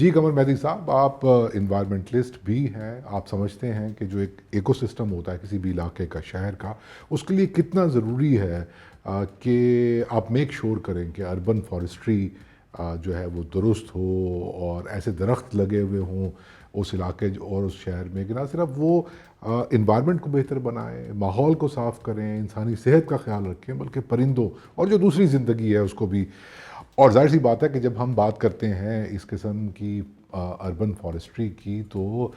جی قمر مہدی صاحب، آپ انوائرمنٹلسٹ بھی ہیں، آپ سمجھتے ہیں کہ جو ایک ایکو سسٹم ہوتا ہے کسی بھی علاقے کا، شہر کا، اس کے لیے کتنا ضروری ہے کہ آپ میک شور کریں کہ اربن فارسٹری جو ہے وہ درست ہو اور ایسے درخت لگے ہوئے ہوں اس علاقے اور اس شہر میں کہ نہ صرف وہ انوائرمنٹ کو بہتر بنائیں، ماحول کو صاف کریں، انسانی صحت کا خیال رکھیں، بلکہ پرندوں اور جو دوسری زندگی ہے اس کو بھی۔ اور ظاہر سی بات ہے کہ جب ہم بات کرتے ہیں اس قسم کی اربن فارسٹری کی، تو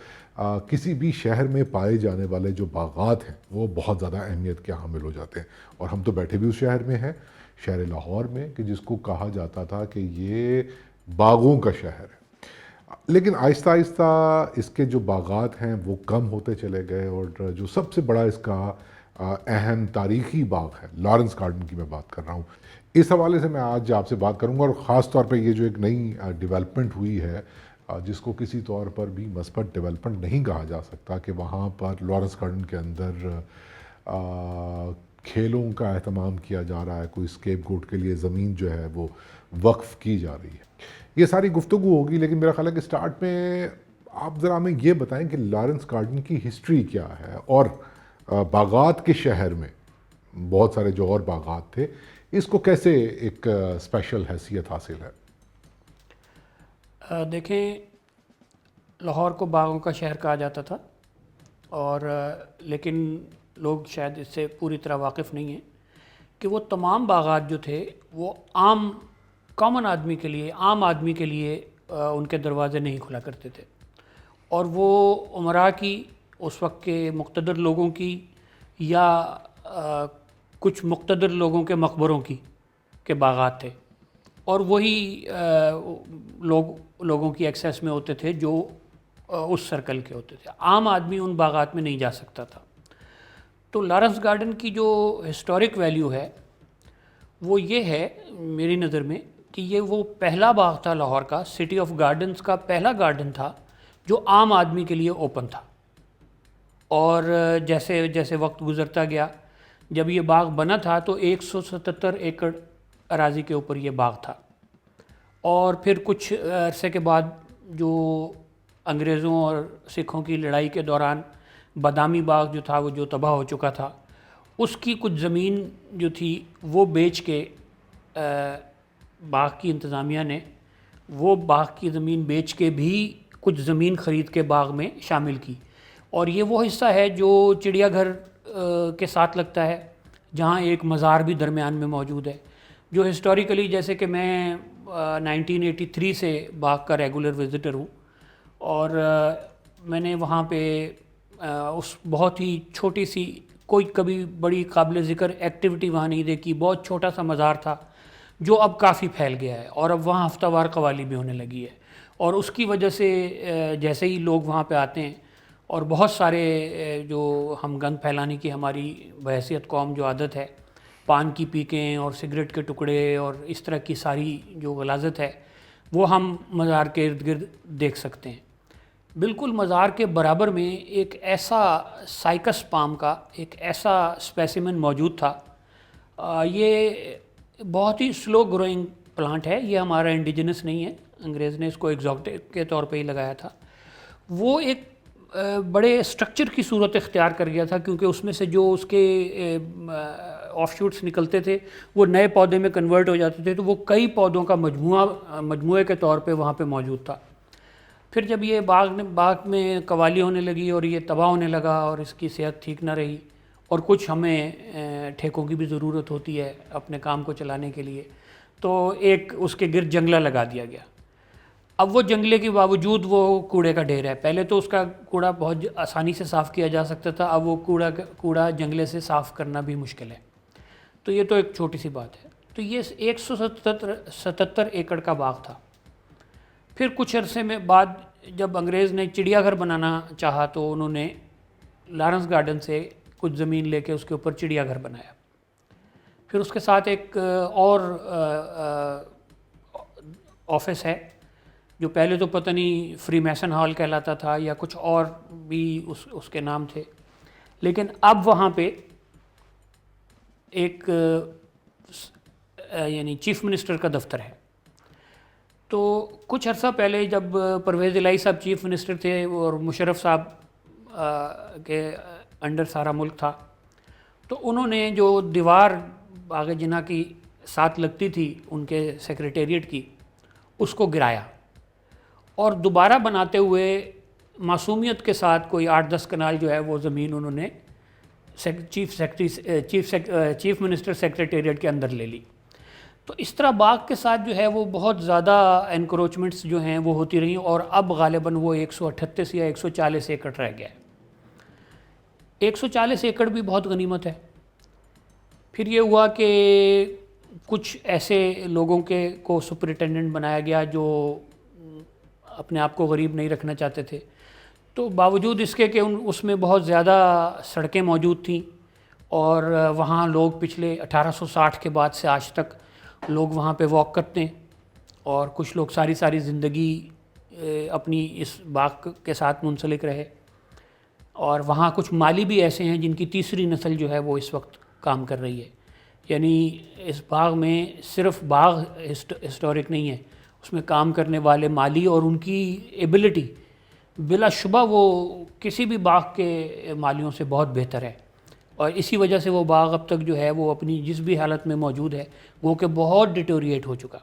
کسی بھی شہر میں پائے جانے والے جو باغات ہیں وہ بہت زیادہ اہمیت کے حامل ہو جاتے ہیں۔ اور ہم تو بیٹھے بھی اس شہر میں ہیں، شہر لاہور میں، کہ جس کو کہا جاتا تھا کہ یہ باغوں کا شہر ہے۔ لیکن آہستہ آہستہ اس کے جو باغات ہیں وہ کم ہوتے چلے گئے، اور جو سب سے بڑا اس کا اہم تاریخی باغ ہے، لارنس گارڈن کی میں بات کر رہا ہوں، اس حوالے سے میں آج آپ سے بات کروں گا۔ اور خاص طور پہ یہ جو ایک نئی ڈیولپمنٹ ہوئی ہے، جس کو کسی طور پر بھی مثبت ڈیولپمنٹ نہیں کہا جا سکتا، کہ وہاں پر لارنس گارڈن کے اندر کھیلوں کا اہتمام کیا جا رہا ہے، کوئی اسکیپ گوٹ کے لیے زمین جو ہے وہ وقف کی جا رہی ہے۔ یہ ساری گفتگو ہوگی، لیکن میرا خیال ہے کہ سٹارٹ میں آپ ذرا ہمیں یہ بتائیں کہ لارنس گارڈن کی ہسٹری کیا ہے، اور باغات کے شہر میں بہت سارے جو اور باغات تھے، اس کو کیسے ایک اسپیشل حیثیت حاصل ہے؟ دیکھیں، لاہور کو باغوں کا شہر کہا جاتا تھا، اور لیکن لوگ شاید اس سے پوری طرح واقف نہیں ہیں کہ وہ تمام باغات جو تھے وہ عام کامن آدمی کے لیے، عام آدمی کے لیے ان کے دروازے نہیں کھلا کرتے تھے، اور وہ امراء کی، اس وقت کے مقتدر لوگوں کی، یا کچھ مقتدر لوگوں کے مقبروں کے باغات تھے، اور وہی لوگوں کی ایکسیس میں ہوتے تھے جو اس سرکل کے ہوتے تھے۔ عام آدمی ان باغات میں نہیں جا سکتا تھا۔ تو لارنس گارڈن کی جو ہسٹورک ویلیو ہے وہ یہ ہے میری نظر میں کہ یہ وہ پہلا باغ تھا لاہور کا، سٹی آف گارڈنز کا پہلا گارڈن تھا جو عام آدمی کے لیے اوپن تھا۔ اور جیسے جیسے وقت گزرتا گیا، جب یہ باغ بنا تھا تو 177 ایکڑ اراضی کے اوپر یہ باغ تھا، اور پھر کچھ عرصے کے بعد جو انگریزوں اور سکھوں کی لڑائی کے دوران بادامی باغ جو تھا وہ جو تباہ ہو چکا تھا، اس کی کچھ زمین جو تھی وہ بیچ کے باغ کی انتظامیہ نے وہ باغ کی زمین بیچ کے بھی کچھ زمین خرید کے باغ میں شامل کی، اور یہ وہ حصہ ہے جو چڑیا گھر کے ساتھ لگتا ہے، جہاں ایک مزار بھی درمیان میں موجود ہے، جو ہسٹوریکلی، جیسے کہ میں 1983 سے باغ کا ریگولر وزٹر ہوں، اور میں نے وہاں پہ اس بہت ہی چھوٹی سی، کوئی کبھی بڑی قابل ذکر ایکٹیویٹی وہاں نہیں دیکھی، بہت چھوٹا سا مزار تھا جو اب کافی پھیل گیا ہے، اور اب وہاں ہفتہ وار قوالی بھی ہونے لگی ہے، اور اس کی وجہ سے جیسے ہی لوگ وہاں پہ آتے ہیں، اور بہت سارے جو ہم گند پھیلانے کی ہماری بحیثیت قوم جو عادت ہے، پان کی پیکیں اور سگریٹ کے ٹکڑے اور اس طرح کی ساری جو غلاظت ہے، وہ ہم مزار کے ارد گرد دیکھ سکتے ہیں۔ بالکل مزار کے برابر میں ایک ایسا سائکس پام کا ایک ایسا اسپیسیمن موجود تھا، یہ بہت ہی سلو گروئنگ پلانٹ ہے، یہ ہمارا انڈیجنس نہیں ہے، انگریز نے اس کو ایگزوٹک کے طور پہ ہی لگایا تھا۔ وہ ایک بڑے اسٹرکچر کی صورت اختیار کر گیا تھا، کیونکہ اس میں سے جو اس کے آف شوٹس نکلتے تھے وہ نئے پودے میں کنورٹ ہو جاتے تھے، تو وہ کئی پودوں کا مجموعے کے طور پہ وہاں پہ موجود تھا۔ پھر جب یہ باغ میں قوالی ہونے لگی اور یہ تباہ ہونے لگا اور اس کی صحت ٹھیک نہ رہی، اور کچھ ہمیں ٹھیکوں کی بھی ضرورت ہوتی ہے اپنے کام کو چلانے کے لیے، تو ایک اس کے گرد جنگلہ لگا دیا گیا۔ اب وہ جنگلے کے باوجود وہ کوڑے کا ڈھیر ہے، پہلے تو اس کا کوڑا بہت آسانی سے صاف کیا جا سکتا تھا، اب وہ کوڑا جنگلے سے صاف کرنا بھی مشکل ہے۔ تو یہ تو ایک چھوٹی سی بات ہے۔ تو یہ 177 ایکڑ کا باغ تھا۔ پھر کچھ عرصے میں بعد جب انگریز نے چڑیا گھر بنانا چاہا تو انہوں نے لارنس گارڈن سے کچھ زمین لے کے اس کے اوپر چڑیا گھر بنایا۔ پھر اس کے ساتھ ایک اور آفس ہے جو پہلے تو پتہ نہیں فری میسن ہال کہلاتا تھا یا کچھ اور بھی اس کے نام تھے، لیکن اب وہاں پہ ایک یعنی چیف منسٹر کا دفتر ہے۔ تو کچھ عرصہ پہلے جب پرویز الہی صاحب چیف منسٹر تھے اور مشرف صاحب کے انڈر سارا ملک تھا، تو انہوں نے جو دیوار باغ جناح کی ساتھ لگتی تھی ان کے سیکریٹریٹ کی، اس کو گرایا اور دوبارہ بناتے ہوئے معصومیت کے ساتھ کوئی 8-10 کنال جو ہے وہ زمین انہوں نے چیف منسٹر سیکریٹریٹ کے اندر لے لی. تو اس طرح باغ کے ساتھ جو ہے وہ بہت زیادہ انکروچمنٹس جو ہیں وہ ہوتی رہیں، اور اب غالباً وہ 138 یا 140 ایکڑ رہ گیا ہے. 140 ایکڑ بھی بہت غنیمت ہے. پھر یہ ہوا کہ کچھ ایسے لوگوں کو سپرنٹینڈنٹ بنایا گیا جو اپنے آپ کو غریب نہیں رکھنا چاہتے تھے. تو باوجود اس کے کہ اس میں بہت زیادہ سڑکیں موجود تھیں، اور وہاں لوگ پچھلے 1860 کے بعد سے آج تک لوگ وہاں پہ واک کرتے ہیں، اور کچھ لوگ ساری زندگی اپنی اس باغ کے ساتھ منسلک رہے. اور وہاں کچھ مالی بھی ایسے ہیں جن کی تیسری نسل جو ہے وہ اس وقت کام کر رہی ہے. یعنی اس باغ میں صرف باغ ہسٹورک نہیں ہے، اس میں کام کرنے والے مالی اور ان کی ایبلٹی بلا شبہ وہ کسی بھی باغ کے مالیوں سے بہت بہتر ہے. اور اسی وجہ سے وہ باغ اب تک جو ہے وہ اپنی جس بھی حالت میں موجود ہے وہ کہ بہت ڈیٹوریٹ ہو چکا،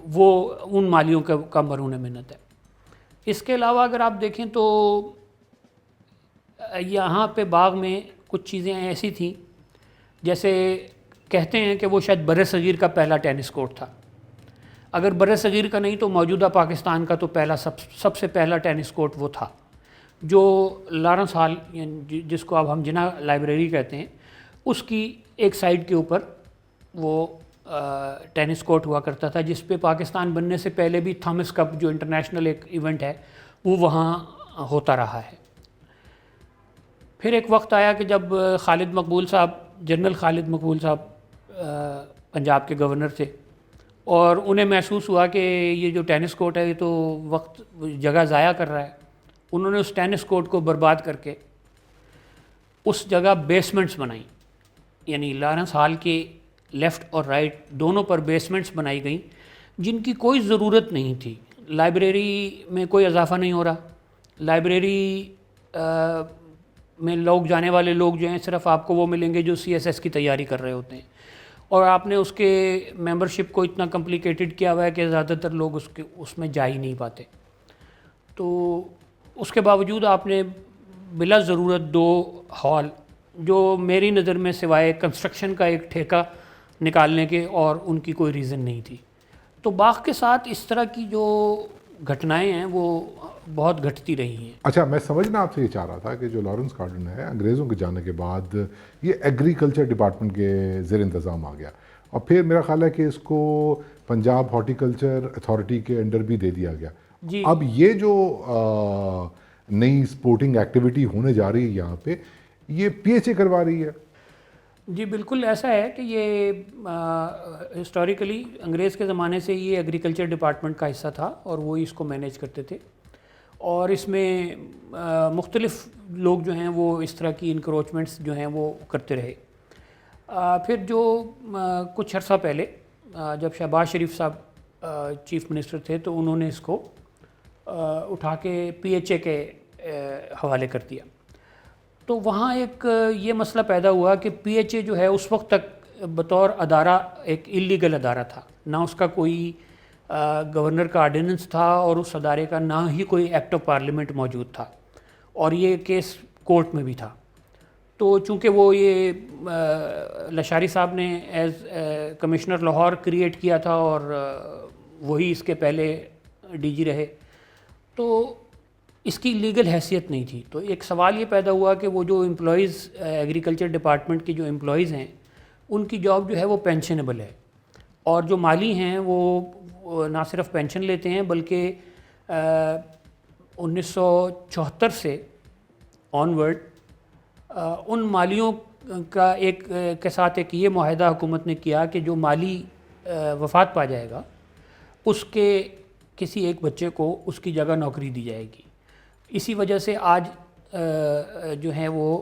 وہ ان مالیوں کا مرہون منت ہے. اس کے علاوہ اگر آپ دیکھیں تو یہاں پہ باغ میں کچھ چیزیں ایسی تھیں، جیسے کہتے ہیں کہ وہ شاید بر صغیر کا پہلا ٹینس کورٹ تھا. اگر بر صغیر کا نہیں تو موجودہ پاکستان کا تو سب سے پہلا ٹینس کورٹ وہ تھا، جو لارنس ہال جس کو اب ہم جناح لائبریری کہتے ہیں، اس کی ایک سائڈ کے اوپر وہ ٹینس کورٹ ہوا کرتا تھا، جس پہ پاکستان بننے سے پہلے بھی تھامس کپ جو انٹرنیشنل ایک ایونٹ ہے وہ وہاں ہوتا رہا ہے. پھر ایک وقت آیا کہ جب خالد مقبول صاحب، جنرل خالد مقبول صاحب پنجاب کے گورنر تھے، اور انہیں محسوس ہوا کہ یہ جو ٹینس کورٹ ہے یہ تو وقت جگہ ضائع کر رہا ہے. انہوں نے اس ٹینس کورٹ کو برباد کر کے اس جگہ بیسمنٹس بنائیں. یعنی لارنس ہال کے لیفٹ اور رائٹ دونوں پر بیسمنٹس بنائی گئیں جن کی کوئی ضرورت نہیں تھی. لائبریری میں کوئی اضافہ نہیں ہو رہا. لائبریری میں جانے والے لوگ جو ہیں صرف آپ کو وہ ملیں گے جو CSS کی تیاری کر رہے ہوتے ہیں، اور آپ نے اس کے ممبرشپ کو اتنا کمپلیکیٹڈ کیا ہوا ہے کہ زیادہ تر لوگ اس میں جا ہی نہیں پاتے. تو اس کے باوجود آپ نے بلا ضرورت 2 ہال، جو میری نظر میں سوائے کنسٹرکشن کا ایک ٹھیکہ نکالنے کے اور ان کی کوئی ریزن نہیں تھی. تو باغ کے ساتھ اس طرح کی جو گھٹنائیں ہیں وہ بہت گھٹتی رہی ہیں. اچھا، میں سمجھنا آپ سے یہ چاہ رہا تھا کہ جو لارنس گارڈن ہے انگریزوں کے جانے کے بعد یہ ایگریکلچر ڈپارٹمنٹ کے زیر انتظام آ گیا، اور پھر میرا خیال ہے کہ اس کو پنجاب ہارٹیکلچر اتھارٹی کے انڈر بھی دے دیا گیا. جی، اب یہ جو نئی سپورٹنگ ایکٹیویٹی ہونے جا رہی ہے یہاں پہ، یہ PHA کروا رہی ہے. جی بالکل ایسا ہے کہ یہ ہسٹوریکلی انگریز کے زمانے سے یہ ایگریکلچر ڈپارٹمنٹ کا حصہ تھا، اور وہی اس کو مینیج کرتے تھے. اور اس میں مختلف لوگ جو ہیں وہ اس طرح کی انکروچمنٹس جو ہیں وہ کرتے رہے. پھر جو کچھ عرصہ پہلے جب شہباز شریف صاحب چیف منسٹر تھے تو انہوں نے اس کو اٹھا کے PHA کے حوالے کر دیا. تو وہاں ایک یہ مسئلہ پیدا ہوا کہ PHA جو ہے اس وقت تک بطور ادارہ ایک اللیگل ادارہ تھا، نہ اس کا کوئی گورنر کا آرڈیننس تھا، اور اس ادارے کا نہ ہی کوئی ایکٹ آف پارلیمنٹ موجود تھا، اور یہ کیس کورٹ میں بھی تھا. تو چونکہ وہ یہ لشاری صاحب نے ایز کمشنر لاہور کریٹ کیا تھا، اور وہی اس کے پہلے DG رہے، تو اس کی لیگل حیثیت نہیں تھی. تو ایک سوال یہ پیدا ہوا کہ وہ جو امپلائیز ایگریکلچر ڈپارٹمنٹ کی جو امپلائیز ہیں ان کی جاب جو ہے وہ پینشنیبل ہے، اور جو مالی ہیں وہ نہ صرف پینشن لیتے ہیں بلکہ 1974 سے آنورڈ ان مالیوں کا کے ساتھ ایک یہ معاہدہ حکومت نے کیا کہ جو مالی وفات پا جائے گا اس کے کسی ایک بچے کو اس کی جگہ نوکری دی جائے گی. اسی وجہ سے آج جو ہیں وہ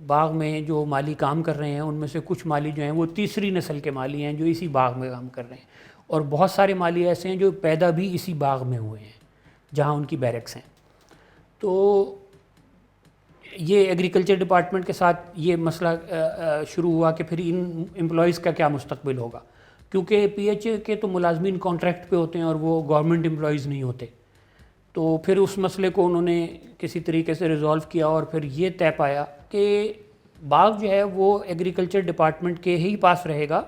باغ میں جو مالی کام کر رہے ہیں ان میں سے کچھ مالی جو ہیں وہ تیسری نسل کے مالی ہیں جو اسی باغ میں کام کر رہے ہیں، اور بہت سارے مالی ایسے ہیں جو پیدا بھی اسی باغ میں ہوئے ہیں جہاں ان کی بیرکس ہیں. تو یہ ایگریکلچر ڈپارٹمنٹ کے ساتھ یہ مسئلہ شروع ہوا کہ پھر ان امپلائیز کا کیا مستقبل ہوگا, کیونکہ پی ایچ اے کے تو ملازمین کانٹریکٹ پہ ہوتے ہیں اور وہ گورنمنٹ امپلائیز نہیں ہوتے. تو پھر اس مسئلے کو انہوں نے کسی طریقے سے ریزالو کیا اور پھر یہ طے پایا کہ باغ جو ہے وہ ایگریکلچر ڈپارٹمنٹ کے ہی پاس رہے گا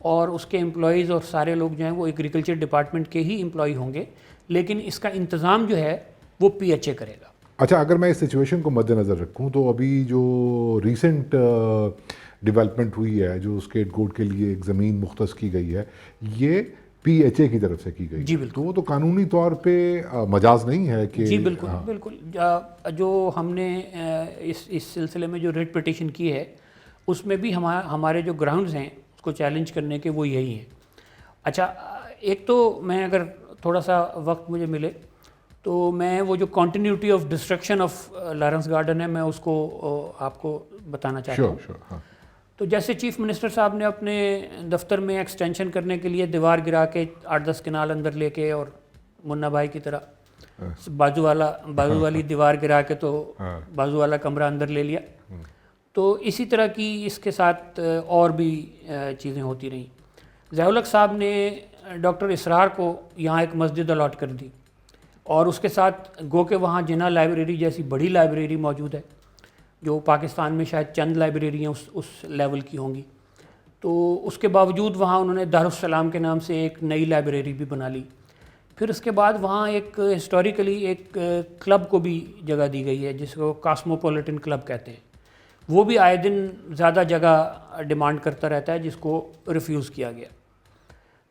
اور اس کے امپلائیز اور سارے لوگ جو ہیں وہ ایگریکلچر ڈپارٹمنٹ کے ہی امپلائی ہوں گے, لیکن اس کا انتظام جو ہے وہ پی ایچ اے کرے گا. اچھا, اگر میں اس سچویشن کو مد نظر رکھوں تو ابھی جو ریسنٹ ڈیولپمنٹ ہوئی ہے, جو اسکیٹ گوڈ کے لیے ایک زمین مختص کی گئی ہے, یہ پی ایچ اے کی طرف سے کی گئی. جی بالکل. تو وہ تو قانونی طور پہ مجاز نہیں ہے کہ جی بالکل بالکل. جو ہم نے اس سلسلے میں جو ریٹ پٹیشن کی ہے اس میں بھی ہمارے جو گراؤنڈز ہیں اس کو چیلنج کرنے کے وہ یہی ہیں. اچھا, ایک تو میں اگر تھوڑا سا وقت مجھے ملے تو میں وہ جو continuity of destruction of Lawrence garden ہے میں اس کو آپ کو بتانا چاہتا ہوں. ہاں. تو جیسے چیف منسٹر صاحب نے اپنے دفتر میں ایکسٹینشن کرنے کے لیے دیوار گرا کے 8-10 کنال اندر لے کے اور منا بھائی کی طرح بازو والی دیوار گرا کے تو بازو والا کمرہ اندر لے لیا, تو اسی طرح کی اس کے ساتھ اور بھی چیزیں ہوتی رہیں. ضیاء الحق صاحب نے ڈاکٹر اسرار کو یہاں ایک مسجد الاٹ کر دی اور اس کے ساتھ گو کہ وہاں جناح لائبریری جیسی بڑی لائبریری موجود ہے جو پاکستان میں شاید چند لائبریریاں اس لیول کی ہوں گی. تو اس کے باوجود وہاں انہوں نے دارالسلام کے نام سے ایک نئی لائبریری بھی بنا لی. پھر اس کے بعد وہاں ایک ہسٹوریکلی ایک کلب کو بھی جگہ دی گئی ہے جس کو کاسموپولیٹن کلب کہتے ہیں. وہ بھی آئے دن زیادہ جگہ ڈیمانڈ کرتا رہتا ہے جس کو ریفیوز کیا گیا.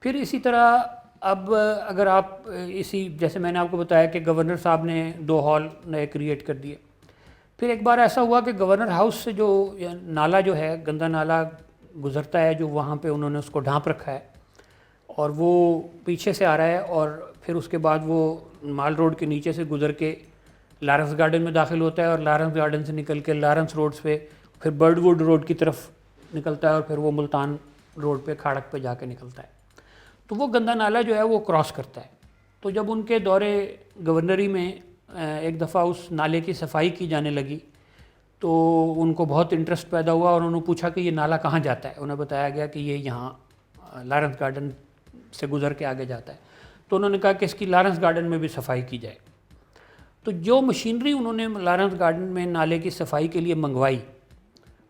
پھر اسی طرح اب اگر آپ اسی جیسے میں نے آپ کو بتایا کہ گورنر صاحب نے 2 ہال نئے کریٹ کر دیے. پھر ایک بار ایسا ہوا کہ گورنر ہاؤس سے جو نالا جو ہے گندا نالا گزرتا ہے جو وہاں پہ انہوں نے اس کو ڈھانپ رکھا ہے اور وہ پیچھے سے آ رہا ہے اور پھر اس کے بعد وہ مال روڈ کے نیچے سے گزر کے لارنس گارڈن میں داخل ہوتا ہے اور لارنس گارڈن سے نکل کے لارنس روڈز پہ پھر برڈ ووڈ روڈ کی طرف نکلتا ہے اور پھر وہ ملتان روڈ پہ کھاڑک پہ جا کے نکلتا ہے. تو وہ گندا نالا جو ہے وہ کراس کرتا ہے. تو جب ان کے دورے گورنری میں ایک دفعہ اس نالے کی صفائی کی جانے لگی تو ان کو بہت انٹرسٹ پیدا ہوا اور انہوں نے پوچھا کہ یہ نالا کہاں جاتا ہے. انہیں بتایا گیا کہ یہ یہاں لارنس گارڈن سے گزر کے آگے جاتا ہے. تو انہوں نے کہا کہ اس کی لارنس گارڈن میں بھی صفائی کی جائے. تو جو مشینری انہوں نے لارنس گارڈن میں نالے کی صفائی کے لیے منگوائی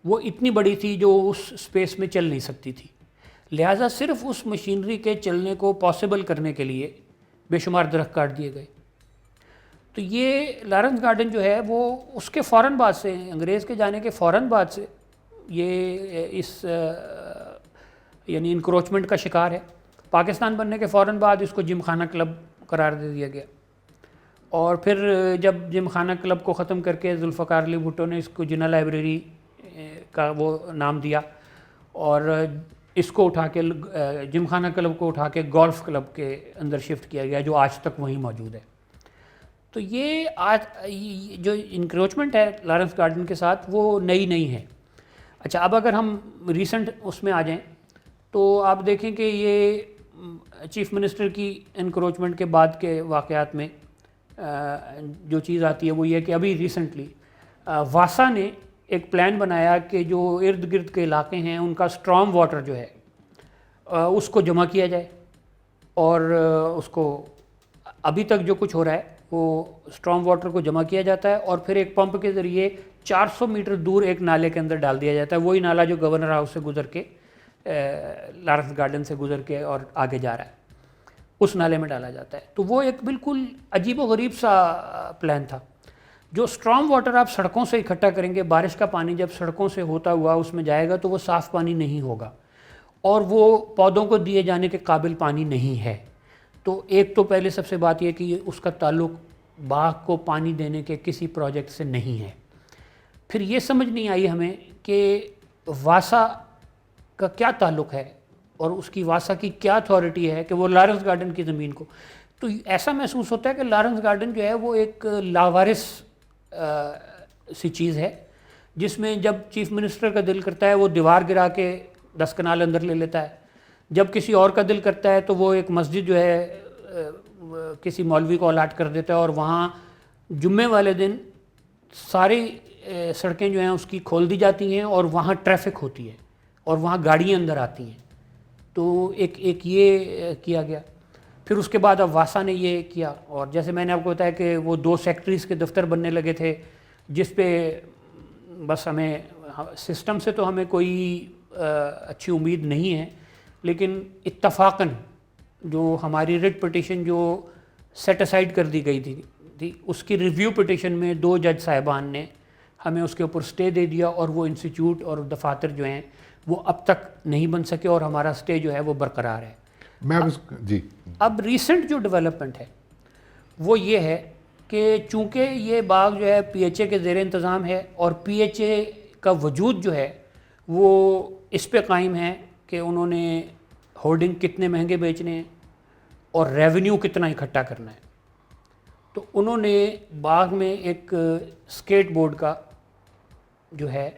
وہ اتنی بڑی تھی جو اس سپیس میں چل نہیں سکتی تھی, لہٰذا صرف اس مشینری کے چلنے کو پاسبل کرنے کے لیے بے شمار درخت کاٹ دیے گئے. تو یہ لارنس گارڈن جو ہے وہ اس کے فوراً بعد سے انگریز کے جانے کے فوراً بعد سے یہ اس یعنی انکروچمنٹ کا شکار ہے. پاکستان بننے کے فوراً بعد اس کو جم خانہ کلب قرار دے دیا گیا اور پھر جب جم خانہ کلب کو ختم کر کے ذوالفقار علی بھٹو نے اس کو جناح لائبریری کا وہ نام دیا اور اس کو اٹھا کے جم خانہ کلب کو اٹھا کے گولف کلب کے اندر شفٹ کیا گیا جو آج تک وہیں موجود ہے. تو یہ آج جو انکروچمنٹ ہے لارنس گارڈن کے ساتھ وہ نئی ہے. اچھا, اب اگر ہم ریسنٹ اس میں آ جائیں تو آپ دیکھیں کہ یہ چیف منسٹر کی انکروچمنٹ کے بعد کے واقعات میں جو چیز آتی ہے وہ یہ کہ ابھی ریسنٹلی واسا نے ایک پلان بنایا کہ جو ارد گرد کے علاقے ہیں ان کا اسٹرام واٹر جو ہے اس کو جمع کیا جائے اور اس کو ابھی تک جو کچھ ہو رہا ہے وہ اسٹرام واٹر کو جمع کیا جاتا ہے اور پھر ایک پمپ کے ذریعے 400 میٹر دور ایک نالے کے اندر ڈال دیا جاتا ہے. وہی نالا جو گورنر ہاؤس سے گزر کے لارنس گارڈن سے گزر کے اور آگے جا رہا ہے اس نالے میں ڈالا جاتا ہے. تو وہ ایک بالکل عجیب و غریب سا پلان تھا. جو اسٹرام واٹر آپ سڑکوں سے اکٹھا کریں گے, بارش کا پانی جب سڑکوں سے ہوتا ہوا اس میں جائے گا تو وہ صاف پانی نہیں ہوگا اور وہ پودوں کو دیے جانے کے قابل پانی نہیں ہے. تو ایک تو پہلے سب سے بات یہ کہ اس کا تعلق باغ کو پانی دینے کے کسی پروجیکٹ سے نہیں ہے. پھر یہ سمجھ نہیں آئی ہمیں کہ واسا کا کیا تعلق ہے اور اس کی واسا کی کیا اتھارٹی ہے کہ وہ لارنس گارڈن کی زمین کو. تو ایسا محسوس ہوتا ہے کہ لارنس گارڈن جو ہے وہ ایک لاوارث سی چیز ہے جس میں جب چیف منسٹر کا دل کرتا ہے وہ دیوار گرا کے 10 کنال اندر لے لیتا ہے, جب کسی اور کا دل کرتا ہے تو وہ ایک مسجد جو ہے کسی مولوی کو الاٹ کر دیتا ہے اور وہاں جمعے والے دن ساری سڑکیں جو ہیں اس کی کھول دی جاتی ہیں اور وہاں ٹریفک ہوتی ہے اور وہاں گاڑیاں اندر آتی ہیں. تو ایک یہ کیا گیا. پھر اس کے بعد اب واسا نے یہ کیا, اور جیسے میں نے آپ کو بتایا کہ وہ 2 سیکٹریز کے دفتر بننے لگے تھے, جس پہ بس ہمیں سسٹم سے تو ہمیں کوئی اچھی امید نہیں ہے, لیکن اتفاقاً جو ہماری ریٹ پٹیشن جو سیٹ اسائڈ کر دی گئی تھی اس کی ریویو پٹیشن میں 2 جج صاحبان نے ہمیں اس کے اوپر سٹے دے دیا, اور وہ انسٹیٹیوٹ اور دفاتر جو ہیں وہ اب تک نہیں بن سکے اور ہمارا سٹے جو ہے وہ برقرار ہے. جی اب ریسنٹ جو ڈیولپمنٹ ہے وہ یہ ہے کہ چونکہ یہ باغ جو ہے پی ایچ اے کے زیر انتظام ہے, اور پی ایچ اے کا وجود جو ہے وہ اس پہ قائم ہے کہ انہوں نے ہولڈنگ کتنے مہنگے بیچنے ہیں اور ریونیو کتنا اکٹھا کرنا ہے. تو انہوں نے باغ میں ایک اسکیٹ بورڈ کا جو ہے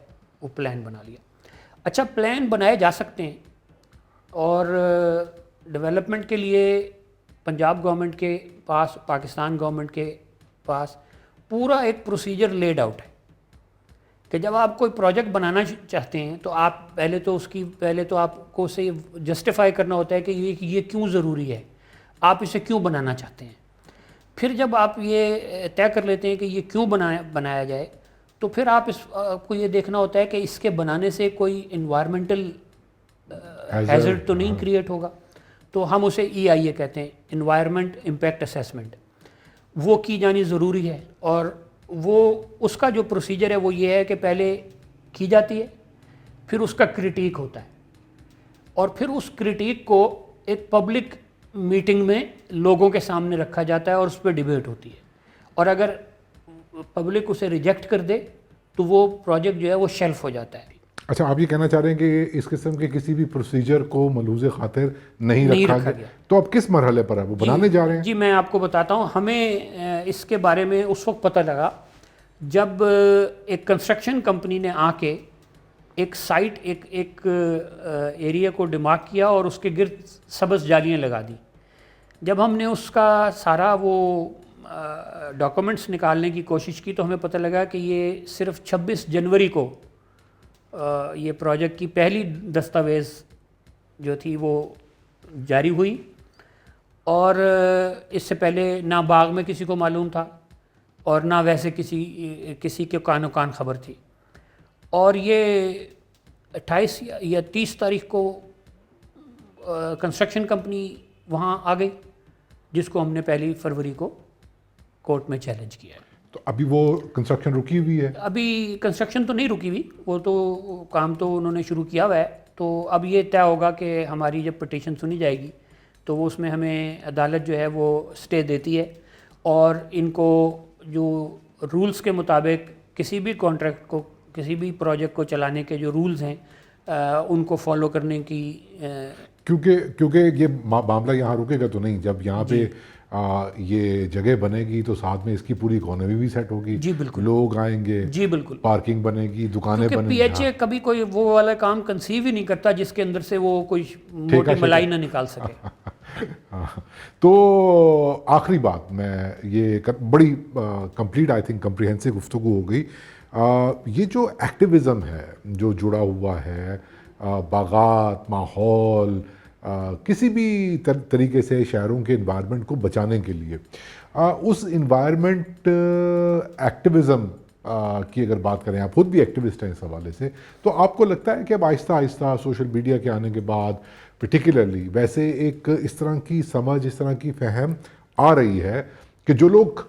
وہ پلان بنا لیا. اچھا, پلان بنائے جا سکتے ہیں, اور ڈیولپمنٹ کے لیے پنجاب گورنمنٹ کے پاس, پاکستان گورنمنٹ کے پاس پورا ایک پروسیجر لیڈ آؤٹ ہے کہ جب آپ کوئی پروجیکٹ بنانا چاہتے ہیں تو آپ پہلے تو آپ کو اسے جسٹیفائی کرنا ہوتا ہے کہ یہ کیوں ضروری ہے, آپ اسے کیوں بنانا چاہتے ہیں. پھر جب آپ یہ طے کر لیتے ہیں کہ یہ کیوں بنایا جائے, تو پھر آپ کو یہ دیکھنا ہوتا ہے کہ اس کے بنانے سے کوئی انوائرمنٹل ہیزرڈ تو نہیں کریٹ ہوگا. تو ہم اسے EIA کہتے ہیں, انوائرمنٹ امپیکٹ اسیسمنٹ, وہ کی جانی ضروری ہے. اور وہ اس کا جو پروسیجر ہے وہ یہ ہے کہ پہلے کی جاتی ہے, پھر اس کا کریٹیک ہوتا ہے, اور پھر اس کریٹیک کو ایک پبلک میٹنگ میں لوگوں کے سامنے رکھا جاتا ہے اور اس پہ ڈیبیٹ ہوتی ہے. اور اگر پبلک اسے ریجیکٹ کر دے تو وہ پروجیکٹ جو ہے وہ شیلف ہو جاتا ہے. اچھا, آپ یہ کہنا چاہ رہے ہیں کہ اس قسم کے کسی بھی پروسیجر کو ملحوظ خاطر نہیں رکھا گیا, تو اب کس مرحلے پر ہے وہ بنانے جا رہے ہیں؟ جی میں آپ کو بتاتا ہوں. ہمیں اس کے بارے میں اس وقت پتہ لگا جب ایک کنسٹرکشن کمپنی نے آ کے ایک سائٹ ایک ایریا کو ڈیمارک کیا اور اس کے گرد سبز جالیاں لگا دی. جب ہم نے اس کا سارا وہ ڈاکومنٹس نکالنے کی کوشش کی تو ہمیں پتہ لگا کہ یہ صرف 26 جنوری کو یہ پروجیکٹ کی پہلی دستاویز جو تھی وہ جاری ہوئی, اور اس سے پہلے نہ باغ میں کسی کو معلوم تھا اور نہ ویسے کسی کے کانو کان خبر تھی. اور یہ 28 یا 30 تاریخ کو کنسٹرکشن کمپنی وہاں آ گئی, جس کو ہم نے 1 فروری کو کورٹ میں چیلنج کیا ہے. تو ابھی وہ کنسٹرکشن رکی ہوئی ہے؟ ابھی کنسٹرکشن تو نہیں رکی ہوئی, وہ تو کام تو انہوں نے شروع کیا ہوا ہے. تو اب یہ طے ہوگا کہ ہماری جب پٹیشن سنی جائے گی تو وہ اس میں ہمیں عدالت جو ہے وہ سٹے دیتی ہے, اور ان کو جو رولز کے مطابق کسی بھی کانٹریکٹ کو, کسی بھی پروجیکٹ کو چلانے کے جو رولز ہیں ان کو فالو کرنے کی, کیونکہ یہ معاملہ یہاں رکے گا تو نہیں. جب یہاں پہ یہ جگہ بنے گی تو ساتھ میں اس کی پوری اکانومی بھی سیٹ ہوگی. جی بالکل, لوگ آئیں گے, جی بالکل, پارکنگ بنے گی, دکانیں بنے گی. پی ایچ اے کبھی کوئی وہ والا کام کنسیو ہی نہیں کرتا جس کے اندر سے وہ کوئی موٹی ملائی نہ نکال سکے. تو آخری بات, میں یہ بڑی کمپلیٹ آئی تھنک کمپریہنسو گفتگو ہو گئی. یہ جو ایکٹیویزم ہے جو جڑا ہوا ہے باغات, ماحول, کسی بھی طریقے سے شہروں کے انوائرمنٹ کو بچانے کے لیے, اس انوائرمنٹ ایکٹیویزم کی اگر بات کریں, آپ خود بھی ایکٹیوسٹ ہیں اس حوالے سے, تو آپ کو لگتا ہے کہ اب آہستہ آہستہ سوشل میڈیا کے آنے کے بعد پرٹیکولرلی ویسے ایک اس طرح کی سمجھ, اس طرح کی فہم آ رہی ہے کہ جو لوگ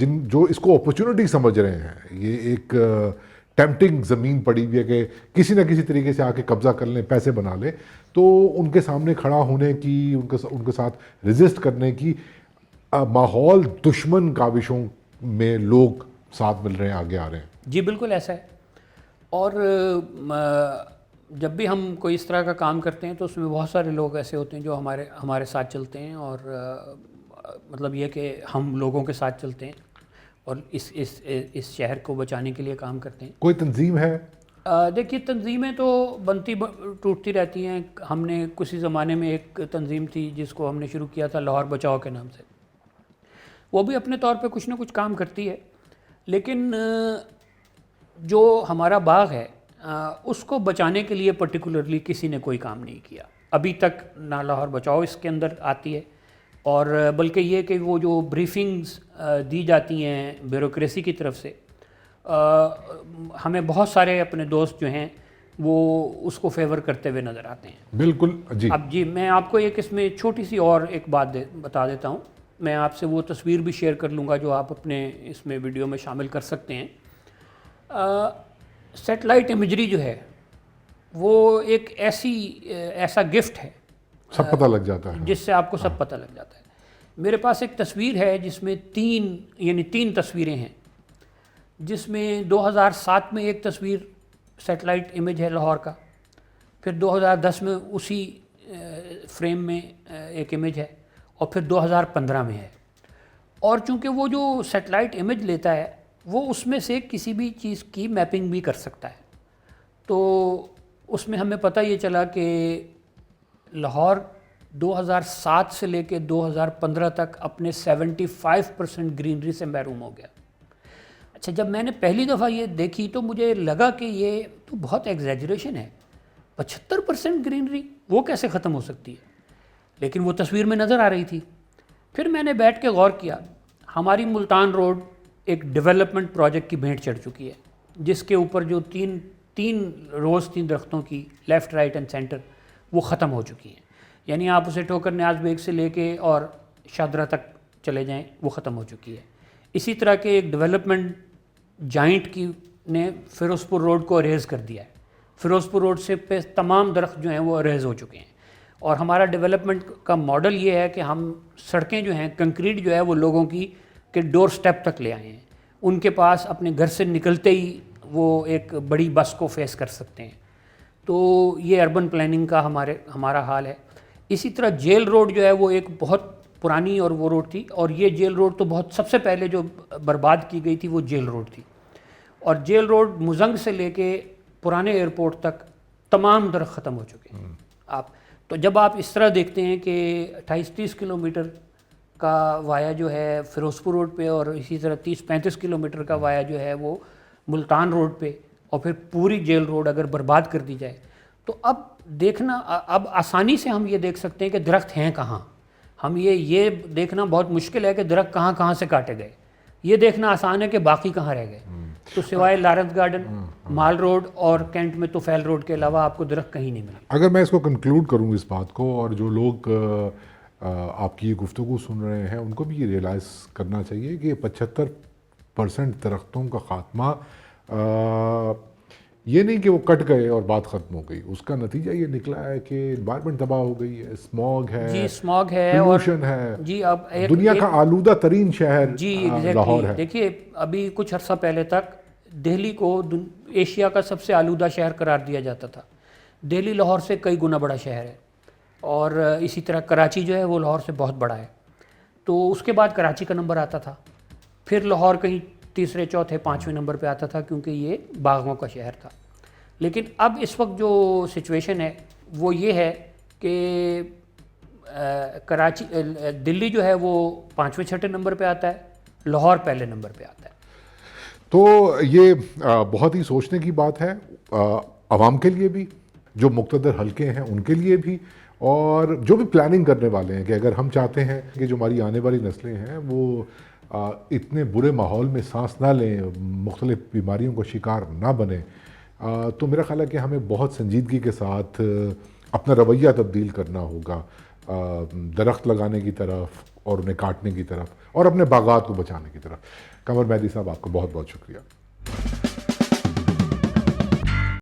جو اس کو اپرچونٹی سمجھ رہے ہیں, یہ ایک ٹیمپٹنگ زمین پڑی ہوئی ہے کہ کسی نہ کسی طریقے سے آ کے قبضہ کر لیں, پیسے بنا لیں, تو ان کے سامنے کھڑا ہونے کی, ان کے ساتھ ریزسٹ کرنے کی ماحول دشمن کاوشوں میں لوگ ساتھ مل رہے ہیں, آگے آ رہے ہیں؟ جی بالکل ایسا ہے. اور جب بھی ہم کوئی اس طرح کا کام کرتے ہیں تو اس میں بہت سارے لوگ ایسے ہوتے ہیں جو ہمارے ساتھ چلتے ہیں, اور مطلب یہ کہ ہم لوگوں کے ساتھ چلتے ہیں اور اس شہر کو بچانے کے لیے کام کرتے ہیں. کوئی تنظیم ہے دیکھیے تنظیمیں تو بنتی ٹوٹتی رہتی ہیں. ہم نے کسی زمانے میں ایک تنظیم تھی جس کو ہم نے شروع کیا تھا لاہور بچاؤ کے نام سے. وہ بھی اپنے طور پہ کچھ نہ کچھ کام کرتی ہے, لیکن جو ہمارا باغ ہے اس کو بچانے کے لیے پرٹیکولرلی کسی نے کوئی کام نہیں کیا ابھی تک. نہ لاہور بچاؤ اس کے اندر آتی ہے, اور بلکہ یہ کہ وہ جو بریفنگز دی جاتی ہیں بیوروکریسی کی طرف سے, ہمیں بہت سارے اپنے دوست جو ہیں وہ اس کو فیور کرتے ہوئے نظر آتے ہیں. بالکل جی. اب جی میں آپ کو ایک اس میں چھوٹی سی اور ایک بات بتا دیتا ہوں. میں آپ سے وہ تصویر بھی شیئر کر لوں گا جو آپ اپنے اس میں ویڈیو میں شامل کر سکتے ہیں. سیٹلائٹ امیجری جو ہے وہ ایک ایسا گفٹ ہے, سب پتہ لگ جاتا ہے, جس سے آپ کو سب پتہ لگ جاتا ہے. میرے پاس ایک تصویر ہے جس میں تین تصویریں ہیں, جس میں 2007 میں ایک تصویر سیٹلائٹ امیج ہے لاہور کا, پھر 2010 میں اسی فریم میں ایک امیج ہے, اور پھر 2015 میں ہے. اور چونکہ وہ جو سیٹلائٹ امیج لیتا ہے وہ اس میں سے کسی بھی چیز کی میپنگ بھی کر سکتا ہے. تو اس میں ہمیں پتہ یہ چلا کہ لاہور 2007 سے لے کے 2015 تک اپنے 75% گرینری سے محروم ہو گیا. اچھا, جب میں نے پہلی دفعہ یہ دیکھی تو مجھے لگا کہ یہ تو بہت ایگزیجریشن ہے, 75% گرینری وہ کیسے ختم ہو سکتی ہے, لیکن وہ تصویر میں نظر آ رہی تھی. پھر میں نے بیٹھ کے غور کیا, ہماری ملتان روڈ ایک ڈیولپمنٹ پروجیکٹ کی بھینٹ چڑھ چکی ہے, جس کے اوپر جو تین درختوں کی لیفٹ رائٹ اینڈ سینٹر وہ ختم ہو چکی ہیں. یعنی آپ اسے ٹوکر نیاز بیگ سے لے کے اور شادرہ تک چلے جائیں وہ ختم ہو چکی ہے. اسی طرح کے ایک ڈیولپمنٹ جائنٹ کی نے فیروز پور روڈ کو اریز کر دیا ہے. فیروز پور روڈ سے پہ تمام درخت جو ہیں وہ اریز ہو چکے ہیں. اور ہمارا ڈیولپمنٹ کا ماڈل یہ ہے کہ ہم سڑکیں جو ہیں کنکریٹ جو ہے وہ لوگوں کی کہ ڈور سٹیپ تک لے آئے ہیں, ان کے پاس اپنے گھر سے نکلتے ہی وہ ایک بڑی بس کو فیس کر سکتے ہیں. تو یہ اربن پلاننگ کا ہمارا حال ہے. اسی طرح جیل روڈ جو ہے وہ ایک بہت پرانی اور وہ روڈ تھی, اور یہ جیل روڈ تو بہت سب سے پہلے جو برباد کی گئی تھی وہ جیل روڈ تھی. اور جیل روڈ مزنگ سے لے کے پرانے ایئرپورٹ تک تمام درخت ختم ہو چکے ہیں. تو جب آپ اس طرح دیکھتے ہیں کہ 28-30 کلومیٹر کا وایا جو ہے فیروز پور روڈ پہ, اور اسی طرح 30-35 کلومیٹر کا وایا جو ہے وہ ملتان روڈ پہ, اور پھر پوری جیل روڈ اگر برباد کر دی جائے تو اب آسانی سے ہم یہ دیکھ سکتے ہیں کہ درخت ہیں کہاں. ہم یہ دیکھنا بہت مشکل ہے کہ درخت کہاں سے کاٹے گئے, یہ دیکھنا آسان ہے کہ باقی کہاں رہ گئے. تو سوائے لارنس گارڈن, مال روڈ اور کینٹ میں توفیل روڈ کے علاوہ آپ کو درخت کہیں نہیں ملے. اگر میں اس کو کنکلوڈ کروں اس بات کو, اور جو لوگ آپ کی یہ گفتگو سن رہے ہیں ان کو بھی یہ ریئلائز کرنا چاہیے کہ 75% درختوں کا خاتمہ یہ نہیں کہ وہ کٹ گئے اور بات ختم ہو گئی, اس کا نتیجہ یہ نکلا ہے کہ انوائرمنٹ تباہ ہو گئی ہے, اسموگ ہے, جی اسموگ ہے, پولوشن ہے, جی اب دنیا کا آلودہ ترین شہر جی لاہور ہے. دیکھیے ابھی کچھ عرصہ پہلے تک دہلی کو ایشیا کا سب سے آلودہ شہر قرار دیا جاتا تھا. دہلی لاہور سے کئی گنا بڑا شہر ہے, اور اسی طرح کراچی جو ہے وہ لاہور سے بہت بڑا ہے. تو اس کے بعد کراچی کا نمبر آتا تھا, پھر لاہور کہیں تیسرے چوتھے پانچویں نمبر پہ آتا تھا کیونکہ یہ باغوں کا شہر تھا. لیکن اب اس وقت جو سچویشن ہے وہ یہ ہے کہ دلی جو ہے وہ 5ویں-6 نمبر پہ آتا ہے, لاہور پہلے نمبر پہ آتا ہے. تو یہ بہت ہی سوچنے کی بات ہے عوام کے لیے بھی, جو مقتدر حلقے ہیں ان کے لیے بھی, اور جو بھی پلاننگ کرنے والے ہیں کہ اگر ہم چاہتے ہیں کہ جو ہماری آنے والی نسلیں ہیں وہ اتنے برے ماحول میں سانس نہ لیں, مختلف بیماریوں کا شکار نہ بنیں, تو میرا خیال ہے کہ ہمیں بہت سنجیدگی کے ساتھ اپنا رویہ تبدیل کرنا ہوگا درخت لگانے کی طرف اور انہیں کاٹنے کی طرف, اور اپنے باغات کو بچانے کی طرف. قمر مہدی صاحب, آپ کو بہت بہت شکریہ.